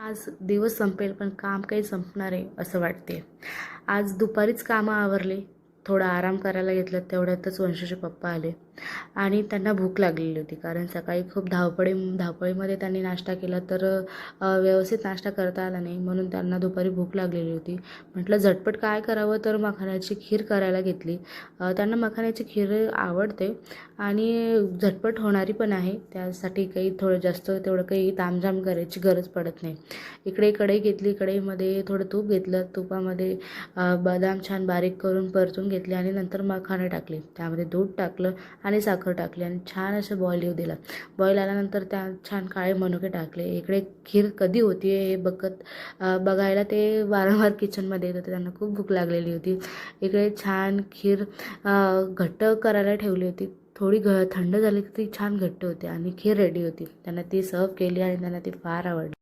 आज दिवस संपेल पण काम काही संपणार आहे असं वाटते. आज दुपारीच कामं आवरली, थोडा आराम करायला घेतलं. तेवढ्यातच वंशूचे पप्पा आले आणि त्यांना भूक लागलेली होती, कारण सकाळी खूप धावपळीमध्ये त्यांनी नाश्ता केला, तर व्यवस्थित नाश्ता करता आला नाही, म्हणून त्यांना दुपारी भूक लागलेली होती. म्हटलं झटपट काय करावं, तर मखाण्याची खीर करायला घेतली. त्यांना मखाण्याची खीर आवडते आणि झटपट होणारी पण आहे. त्यासाठी काही थोडं जास्त तेवढं काही तामझाम करायची गरज पडत नाही. इकडे कढई घेतली, कढईमध्ये थोडं तूप घेतलं, तुपामध्ये बदाम छान बारीक करून परतून घेतले आणि नंतर मखाणे टाकले. त्यामध्ये दूध टाकलं आणि साखर टाकली आणि छान असं बॉईल येऊ दिला. बॉईल आल्यानंतर त्या छान काळे मनुके टाकले. इकडे खीर कधी होती हे बघायला ते वारंवार किचनमध्ये येत होते. त्यांना खूप भूक लागलेली होती. इकडे छान खीर घट्ट करायला ठेवली होती. थोडी थंड झाली की ती छान घट्ट होते आणि खीर रेडी होती. त्यांना ती सर्व केली आणि त्यांना ती फार आवडली.